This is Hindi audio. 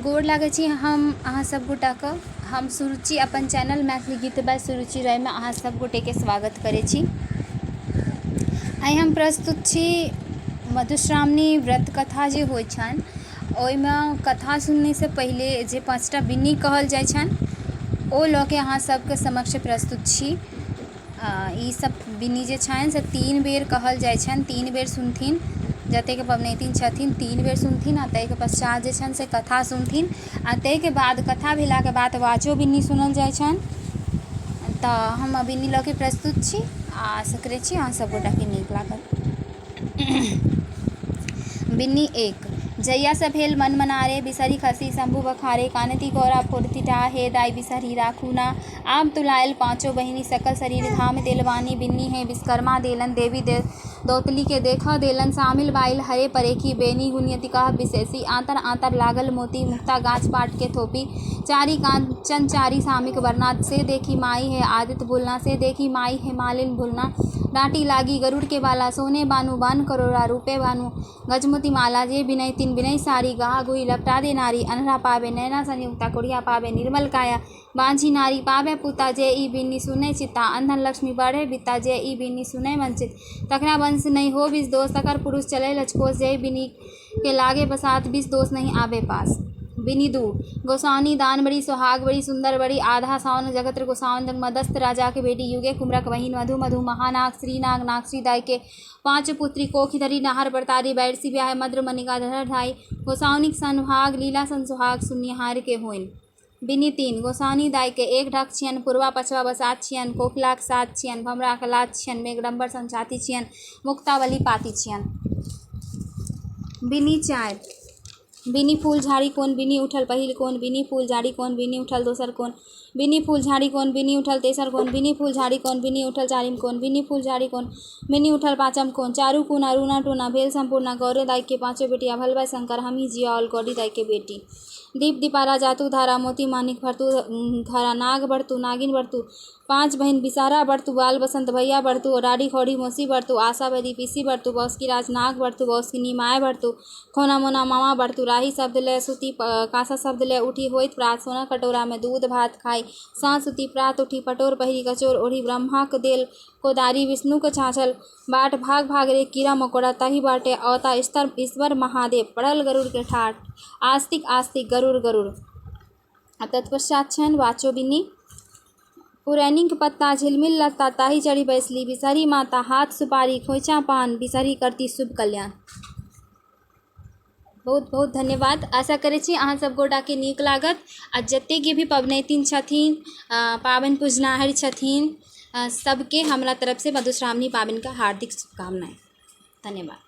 गोर लागै छी हम अहाँ सब गोटाके। हम सुरुचि अपन चैनल मैथिली गीत बाय सुरुचि राय में अहाँ सब गोटेके स्वागत करै छी। आइ हम प्रस्तुत छी मधुश्रावणी व्रत कथा जे होइ छनि ओहिमे कथा सुननेसँ पहिले जे 5टा बिन्नी कहल जाइ छनि ओ लऽ के अहाँ सबके समक्ष प्रस्तुत छी। ई सब बिन्नी जे छनि से 3 बेर कहल जाइ छनि, 3 बेर सुनथिन। जतेक पबनैतिन छथिन 3 बेर सुनथिन आ ताहिके पश्चात जे छनि से कथा सुनथिन आ ताहिके बाद कथा भेलाके बाद वाचो बिन्नी सुनल जाइ छनि। तऽ हम बिन्नी लऽ के प्रस्तुत छी आ आशा करै छी अहाँ सब गोटाके नीक लागत। बिन्नी 1। जहिया से भेल मन मनारे बिसरी खसी शंभु बखारे कानती गौरा फोड़ती हे दाई बिसरी राखू ना आब तुलायल 5 बहिनी सकल शरीर धाम देलवानी बिन्नी है विश्वकर्मा देलन देवी दौतली के देखा देलन शामिल बाइल हरे परेखी बेनी गुनियति कह विशेषी आंतर आंतर लागल मोती मुक्ता गाछ पाट के थोपी चारी कांचन चारी सामिक वर्णा से देखी माई है आदित्य भूलना से देखी माई है मालिन भूलना डांटी लागी गरुड़ के बाला सोने बानु बान करोड़ा रूपे बानु गजमोती माला जे बिनय 3 बिनय सारी गहा गुही लपटा दे नारी अनहरा पावे नैना संयुक्ता कुड़िया पावे निर्मल काया बांझी नारी पावे पुता जे ई बिन्नी सुने चिता अंधन लक्ष्मी बढ़े बिता जे ई बिन्नी सुने वंचित तकरा वंश नहीं हो बिस दोष तकर पुरुष चले लचकोस जय बिन्नी के लागे बसात बिस दोष नहीं आवे पास। बिन्नी 2। गोसाउनी दान बड़ी सुहाग बड़ी सुंदर बड़ी आधा सावन जगत्र गोसाउन जगमदस्त राजा के बेटी युगे कुमरक बहिन मधु मधु महानाग श्रीनाग नागश्री दाई के 5 पुत्री कोखिधरी नाहर बरतारी बैरसी ब्याह मद्र मनिका धर ढाई गोसाउनिक सनभाग लीला सन सुहाग सुनिहार के होइन। बिन्नी 3। गोसाउनी दाई के 1 ढक छियन पूर्वा पछवा बसात छियन कोखलाक 7 छियन भमरा कलात छियन मेघडम्बर संचाती छियन मुक्तावली पाती छियन। बिन्नी 4। बिन्नी फूल झाड़ी कोन बिन्नी उठल पहिल कोन बिन्नी फूल झाड़ी कोन बिन्नी उठल दोसर कोन बिन्नी फूल झाड़ी कोन बिन्नी उठल तेसर कोन बिन्नी फूल झाड़ी कोन बिन्नी उठल चारिम कोन बिन्नी फूल झाड़ी कोन बिन्नी उठल पाँचम कोन चारू कोना रूना टूना भेल संपूर्णा गौरे दाई के 5 बेटिया भलबै शंकर हमी जिया और गौरी दाई के बेटी दीप दीपारा जातू धारा मोती मानिक भरतू धारा नाग बरतू नागिन बरतू 5 बहन बिसारा बरतू बाल बसंत भैया बरतू डाड़ी खौड़ी मोसी बरतू आशा बदी पीसी बरतू बौस की राज नाग बरतू बौस की नीमाय बरतू खोना मोना मामा बरतू राही शब्द ले सुती कासा शब्द ले उठी होइत प्रात सोना कटोरा में दूध भात खाई सांझ सुती प्रात उठी पटोर पहिरी कचोर ओढ़ी ब्रह्मा को देल कोदारी विष्णु को छाछल बाट भाग भाग रे कीड़ा मकोड़ा तही बाटे अवता स्तर ईश्वर महादेव पड़ल गरुड़ के ठाट आस्तिक आस्तिक गरुड़ गरुड़। तत्पश्चात छन वाचो बिन्नी। पुरैनिक पत्ता झिलमिल लत्ता ताही चढ़ी बैसली बिसरी माता हाथ सुपारी खोइचा पान बिसरी करती शुभ कल्याण। बहुत बहुत धन्यवाद। आशा करै छी अहाँ सब गोटाके नीक लागत आ जतेक भी पबनैतिन छथिन पाबनि पूजनाहरि छथिन सबके हमरा तरफ से मधुश्रावणी पाबनि का हार्दिक शुभकामनाएं। धन्यवाद।